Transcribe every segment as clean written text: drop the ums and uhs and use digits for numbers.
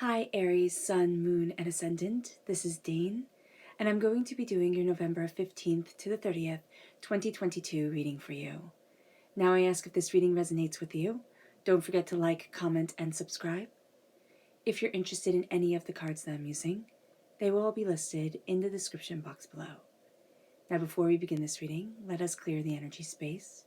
Hi Aries, Sun, Moon, and Ascendant. This is Dane, and I'm going to be doing your November 15th to the 30th, 2022 reading for you. Now I ask if this reading resonates with you. Don't forget to like, comment, and subscribe. If you're interested in any of the cards that I'm using, they will all be listed in the description box below. Now before we begin this reading, let us clear the energy space,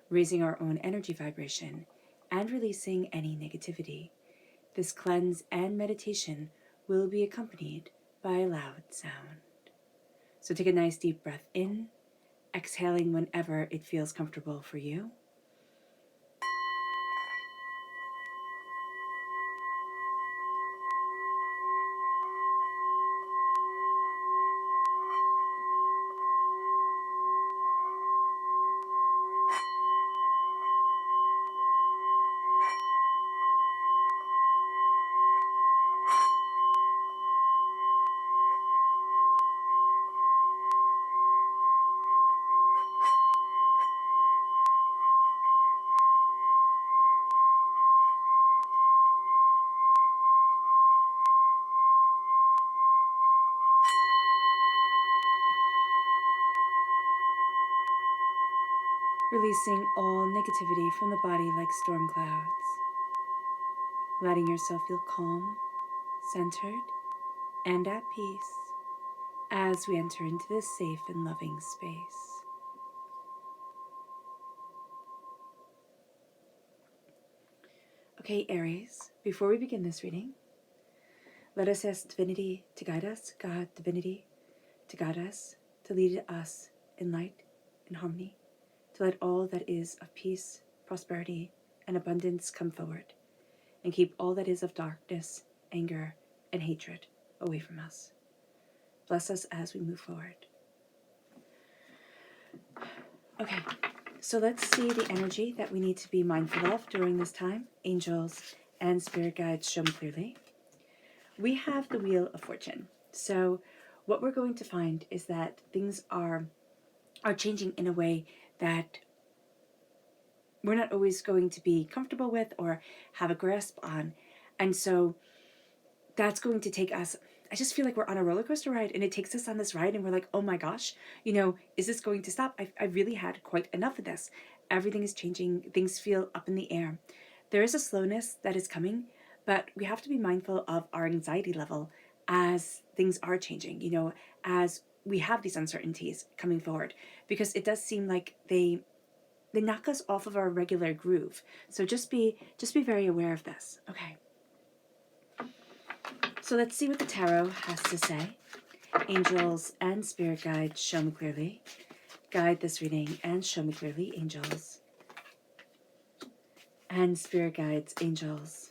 raising our own energy vibration and releasing any negativity. This cleanse and meditation will be accompanied by a loud sound. So take a nice deep breath in, exhaling whenever it feels comfortable for you. Releasing all negativity from the body like storm clouds. Letting yourself feel calm, centered, and at peace as we enter into this safe and loving space. Okay, Aries, before we begin this reading, let us ask Divinity to guide us, God, Divinity, to guide us, to lead us in light and harmony, to let all that is of peace, prosperity, and abundance come forward, and keep all that is of darkness, anger, and hatred away from us. Bless us as we move forward. Okay, so let's see the energy that we need to be mindful of during this time. Angels and spirit guides show me clearly. We have the Wheel of Fortune. So what we're going to find is that things are changing in a way that we're not always going to be comfortable with or have a grasp on. And so that's going to take us, I just feel like we're on a roller coaster ride, and it takes us on this ride and we're like, oh my gosh, is this going to stop? I really had quite enough of this. Everything is changing. Things feel up in the air. There is a slowness that is coming, but we have to be mindful of our anxiety level as things are changing, as we have these uncertainties coming forward, because it does seem like they knock us off of our regular groove. So just be very aware of this. Okay. So let's see what the tarot has to say. Angels and spirit guides, show me clearly. Guide this reading and show me clearly, angels. And spirit guides, angels.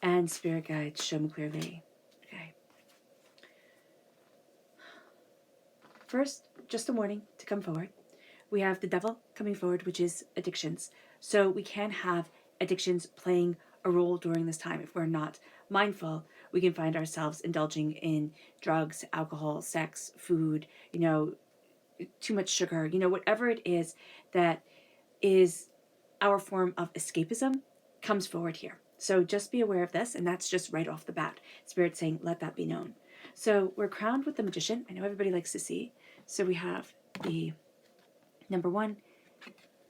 And spirit guides, show me clearly. Okay. First, just a warning to come forward. We have the devil coming forward, which is addictions. So we can have addictions playing a role during this time. If we're not mindful, we can find ourselves indulging in drugs, alcohol, sex, food, too much sugar, whatever it is that is our form of escapism comes forward here. So just be aware of this, and that's just right off the bat. Spirit saying, let that be known. So we're crowned with the Magician. I know everybody likes to see. So we have the number 1,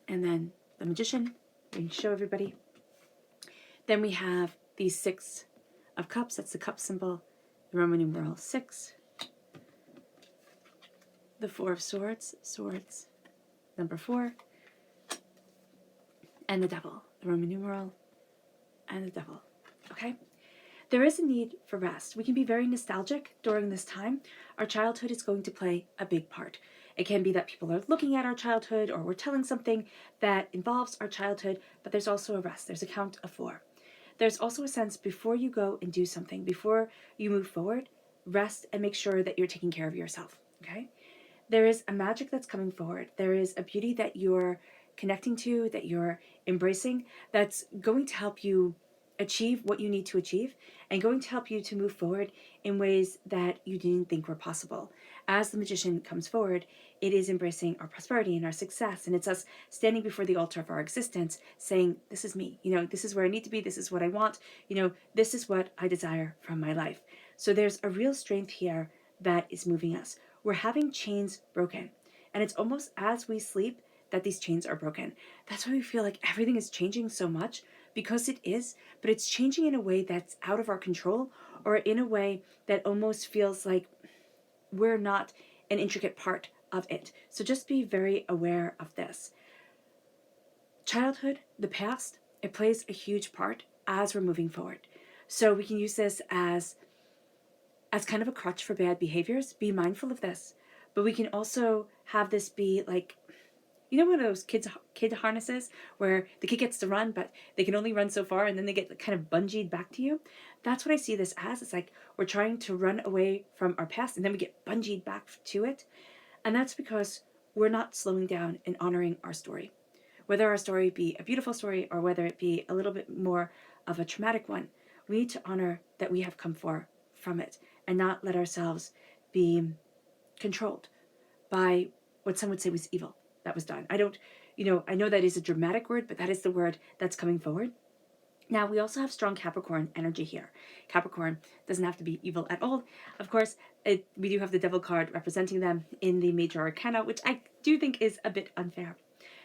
and then the Magician. We can show everybody. Then we have the 6 of Cups. That's the cup symbol. The Roman numeral 6. The 4 of Swords. Swords. Number 4. And the Devil. The Roman numeral and the Devil. Okay? There is a need for rest. We can be very nostalgic during this time. Our childhood is going to play a big part. It can be that people are looking at our childhood, or we're telling something that involves our childhood, but there's also a rest. There's a count of 4. There's also a sense before you go and do something, before you move forward, rest and make sure that you're taking care of yourself, okay? There is a magic that's coming forward. There is a beauty that you're connecting to, that you're embracing, that's going to help you achieve what you need to achieve, and going to help you to move forward in ways that you didn't think were possible. As the Magician comes forward, it is embracing our prosperity and our success, and it's us standing before the altar of our existence saying, this is me, this is where I need to be, this is what I want, this is what I desire from my life. So there's a real strength here that is moving us. We're having chains broken, and it's almost as we sleep that these chains are broken. That's why we feel like everything is changing so much, because it is, but it's changing in a way that's out of our control, or in a way that almost feels like we're not an intricate part of it. So just be very aware of this. Childhood, the past, it plays a huge part as we're moving forward. So we can use this as kind of a crutch for bad behaviors. Be mindful of this. But we can also have this be like, one of those kid harnesses where the kid gets to run, but they can only run so far, and then they get kind of bungeed back to you. That's what I see this as. It's like we're trying to run away from our past, and then we get bungeed back to it. And that's because we're not slowing down and honoring our story. Whether our story be a beautiful story or whether it be a little bit more of a traumatic one, we need to honor that we have come from it and not let ourselves be controlled by what some would say was evil that was done. I know that is a dramatic word, but that is the word that's coming forward. Now, we also have strong Capricorn energy here. Capricorn doesn't have to be evil at all. Of course, we do have the Devil card representing them in the Major Arcana, which I do think is a bit unfair.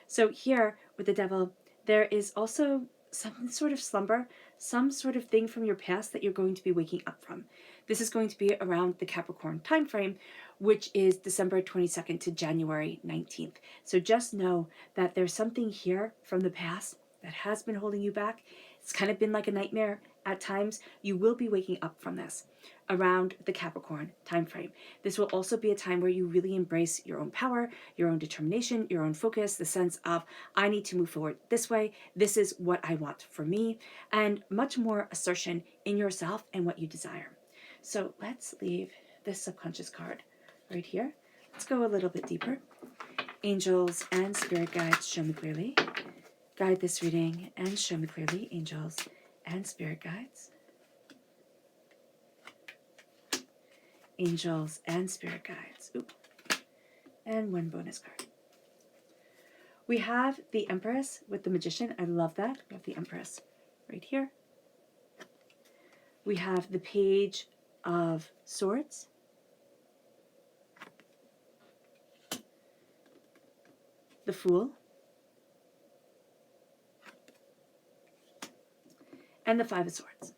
So here with the Devil, there is also some sort of slumber, some sort of thing from your past that you're going to be waking up from. This is going to be around the Capricorn time frame, which is December 22nd to January 19th. So just know that there's something here from the past that has been holding you back. It's kind of been like a nightmare at times. You will be waking up from this around the Capricorn time frame. This will also be a time where you really embrace your own power, your own determination, your own focus, the sense of, I need to move forward this way, this is what I want for me, and much more assertion in yourself and what you desire. So let's leave this subconscious card right here. Let's go a little bit deeper. Angels and spirit guides, show me clearly. Guide this reading and show me clearly, angels and spirit guides. Angels and spirit guides. Ooh. And one bonus card. We have the Empress with the Magician. I love that. We have the Empress right here. We have the Page of Swords. The Fool. And the Five of Swords.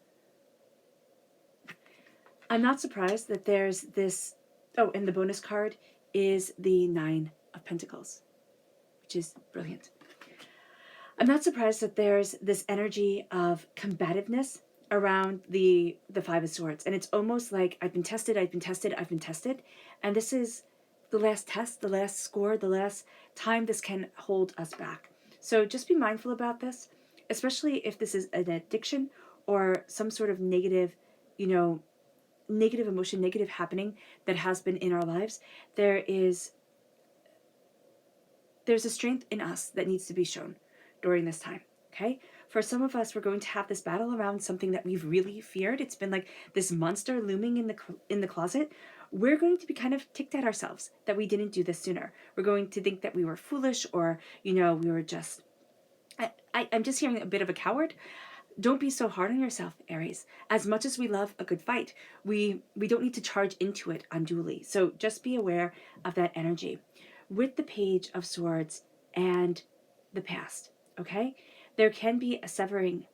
I'm not surprised that there's this, and the bonus card is the Nine of Pentacles, which is brilliant. I'm not surprised that there's this energy of combativeness around the Five of Swords. And it's almost like I've been tested. And this is the last test, the last score, the last time this can hold us back. So just be mindful about this, especially if this is an addiction or some sort of negative, negative emotion, negative happening that has been in our lives. There's a strength in us that needs to be shown during this time, okay? For some of us, we're going to have this battle around something that we've really feared. It's been like this monster looming in the closet. We're going to be kind of ticked at ourselves that we didn't do this sooner. We're going to think that we were foolish, or, we were just... I'm just hearing a bit of a coward. Don't be so hard on yourself, Aries. As much as we love a good fight, we don't need to charge into it unduly. So just be aware of that energy. With the Page of Swords and the past, okay? There can be a severing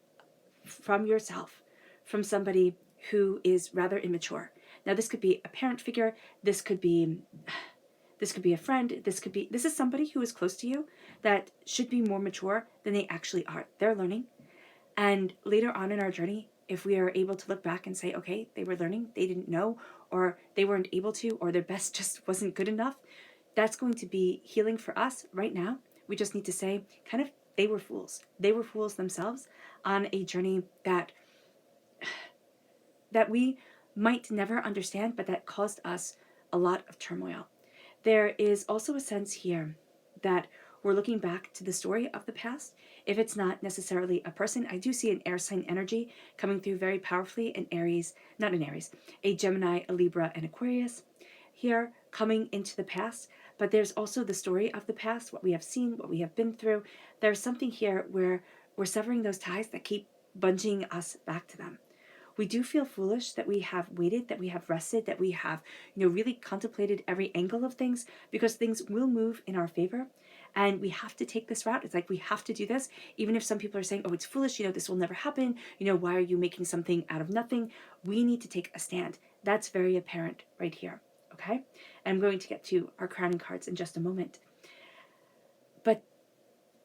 from yourself, from somebody who is rather immature. Now, this could be a parent figure. This could be a friend. This is somebody who is close to you that should be more mature than they actually are. They're learning. And later on in our journey, if we are able to look back and say, okay, they were learning, they didn't know, or they weren't able to, or their best just wasn't good enough, that's going to be healing for us right now. We just need to say, kind of, they were fools. They were fools themselves on a journey that we might never understand, but that caused us a lot of turmoil. There is also a sense here that we're looking back to the story of the past. If it's not necessarily a person, I do see an air sign energy coming through very powerfully, a Gemini, a Libra, and Aquarius here, coming into the past, but there's also the story of the past, what we have seen, what we have been through. There's something here where we're severing those ties that keep bunging us back to them. We do feel foolish that we have waited, that we have rested, that we have, really contemplated every angle of things, because things will move in our favor. And we have to take this route. It's like we have to do this, even if some people are saying, oh, it's foolish, this will never happen. Why are you making something out of nothing? We need to take a stand. That's very apparent right here. Okay? And I'm going to get to our crowning cards in just a moment. But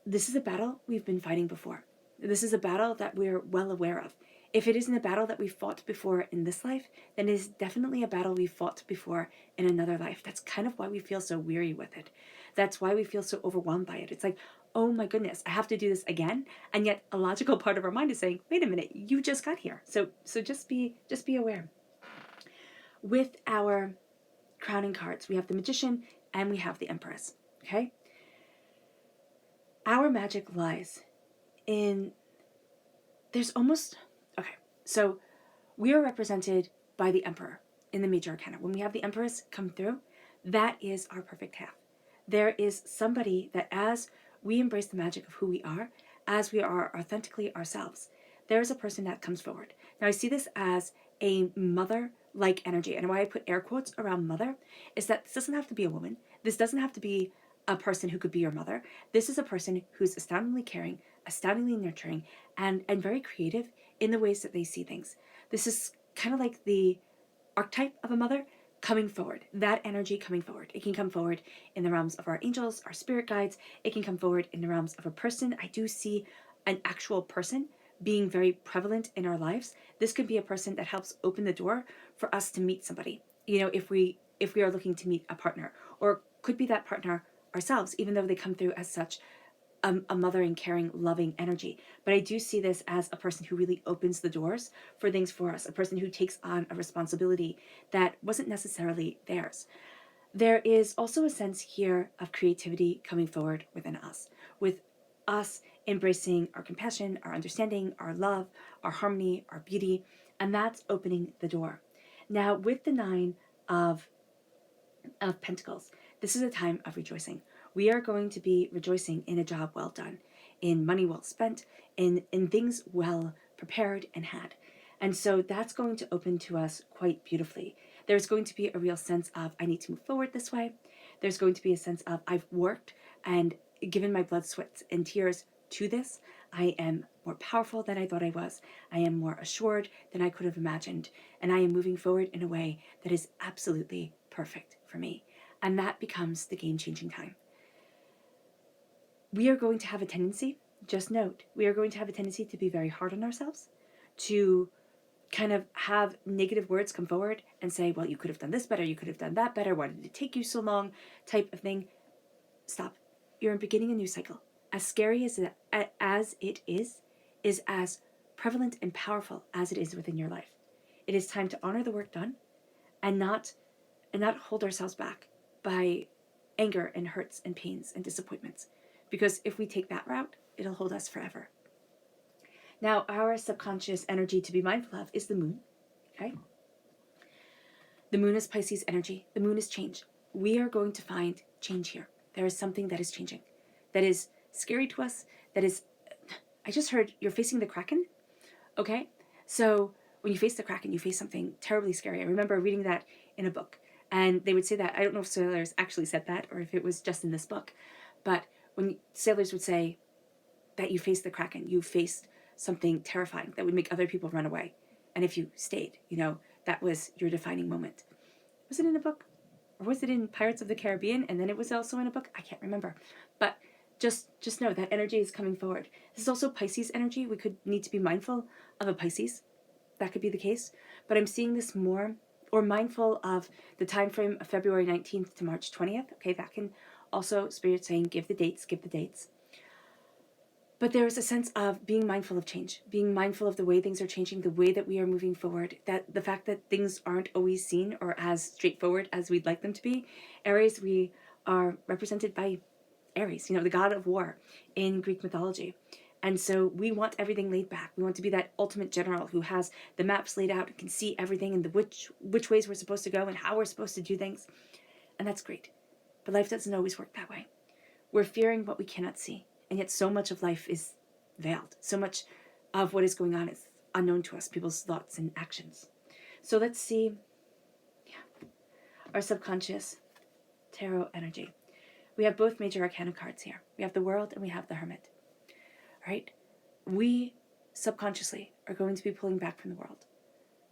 this is a battle we've been fighting before. This is a battle that we're well aware of. If it isn't a battle that we fought before in this life, then it is definitely a battle we fought before in another life. That's kind of why we feel so weary with it. That's why we feel so overwhelmed by it. It's like, oh my goodness, I have to do this again. And yet a logical part of our mind is saying, wait a minute, you just got here. So just be aware. With our crowning cards, we have the Magician and we have the Empress. Okay? Our magic lies in, there's almost, okay, so we are represented by the Emperor in the major arcana. When we have the Empress come through, that is our perfect half. There is somebody that, as we embrace the magic of who we are, as we are authentically ourselves, there is a person that comes forward. Now I see this as a mother-like energy, and why I put air quotes around mother is that this doesn't have to be a woman. This doesn't have to be a person who could be your mother. This is a person who's astoundingly caring, astoundingly nurturing, and very creative in the ways that they see things. This is kind of like the archetype of a mother coming forward, that energy coming forward. It can come forward in the realms of our angels, our spirit guides. It can come forward in the realms of a person. I do see an actual person being very prevalent in our lives. This could be a person that helps open the door for us to meet somebody, if we are looking to meet a partner, or could be that partner ourselves, even though they come through as such a mothering, caring, loving energy. But I do see this as a person who really opens the doors for things for us, a person who takes on a responsibility that wasn't necessarily theirs. There is also a sense here of creativity coming forward within us, with us embracing our compassion, our understanding, our love, our harmony, our beauty, and that's opening the door. Now, with the Nine of Pentacles, this is a time of rejoicing. We are going to be rejoicing in a job well done, in money well spent, in things well prepared and had. And so that's going to open to us quite beautifully. There's going to be a real sense of, I need to move forward this way. There's going to be a sense of, I've worked and given my blood, sweat, and tears to this. I am more powerful than I thought I was. I am more assured than I could have imagined. And I am moving forward in a way that is absolutely perfect for me. And that becomes the game-changing time. We are going to have a tendency, just note, we are going to have a tendency to be very hard on ourselves, to kind of have negative words come forward and say, well, you could have done this better, you could have done that better, why did it take you so long, type of thing. Stop. You're beginning a new cycle. As scary as it is as prevalent and powerful as it is within your life. It is time to honor the work done and not hold ourselves back by anger and hurts and pains and disappointments. Because if we take that route, it'll hold us forever. Now, our subconscious energy to be mindful of is the moon. Okay? The moon is Pisces energy. The moon is change. We are going to find change here. There is something that is changing, that is scary to us, that is, I just heard you're facing the Kraken. Okay? So when you face the Kraken, you face something terribly scary. I remember reading that in a book. And they would say that, I don't know if sailors actually said that or if it was just in this book, but when sailors would say that you faced the Kraken, you faced something terrifying that would make other people run away. And if you stayed, that was your defining moment. Was it in a book? Or was it in Pirates of the Caribbean? And then it was also in a book? I can't remember. But just know that energy is coming forward. This is also Pisces energy. We could need to be mindful of a Pisces. That could be the case. But I'm seeing this more, or mindful of the time frame of February 19th to March 20th. Okay, that can also, Spirit saying, give the dates. But there is a sense of being mindful of change, being mindful of the way things are changing, the way that we are moving forward, that the fact that things aren't always seen or as straightforward as we'd like them to be. Aries, we are represented by Aries, the god of war in Greek mythology. And so we want everything laid back. We want to be that ultimate general who has the maps laid out and can see everything and which ways we're supposed to go and how we're supposed to do things. And that's great. But life doesn't always work that way. We're fearing what we cannot see. And yet so much of life is veiled. So much of what is going on is unknown to us, people's thoughts and actions. So let's see our subconscious tarot energy. We have both major arcana cards here. We have the World and we have the Hermit. Right? We subconsciously are going to be pulling back from the world.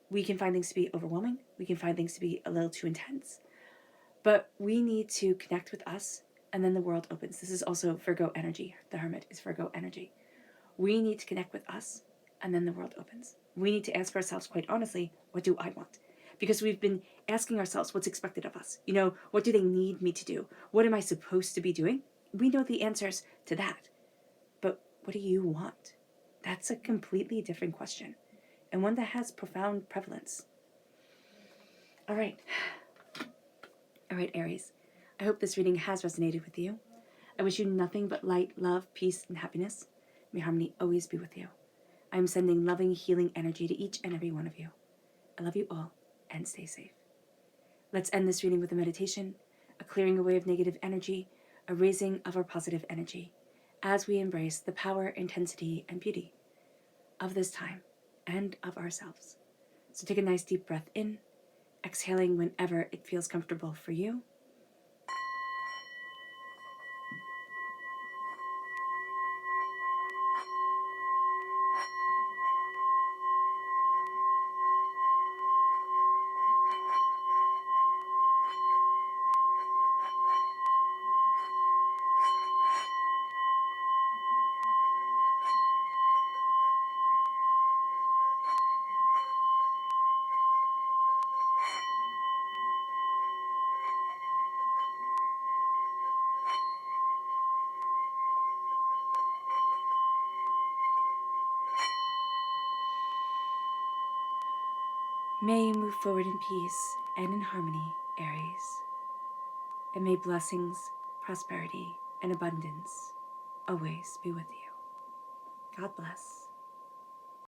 We can find things to be overwhelming. We can find things to be a little too intense. But we need to connect with us, and then the world opens. This is also Virgo energy. The Hermit is Virgo energy. We need to connect with us, and then the world opens. We need to ask ourselves, quite honestly, what do I want? Because we've been asking ourselves what's expected of us. You know, what do they need me to do? What am I supposed to be doing? We know the answers to that. But what do you want? That's a completely different question, and one that has profound prevalence. All right, Aries. I hope this reading has resonated with you. I wish you nothing but light, love, peace, and happiness. May harmony always be with you. I am sending loving, healing energy to each and every one of you. I love you all, and stay safe. Let's end this reading with a meditation, a clearing away of negative energy, a raising of our positive energy, as we embrace the power, intensity, and beauty of this time and of ourselves. So take a nice deep breath in, exhaling whenever it feels comfortable for you. May you move forward in peace and in harmony, Aries. And may blessings, prosperity, and abundance always be with you. God bless.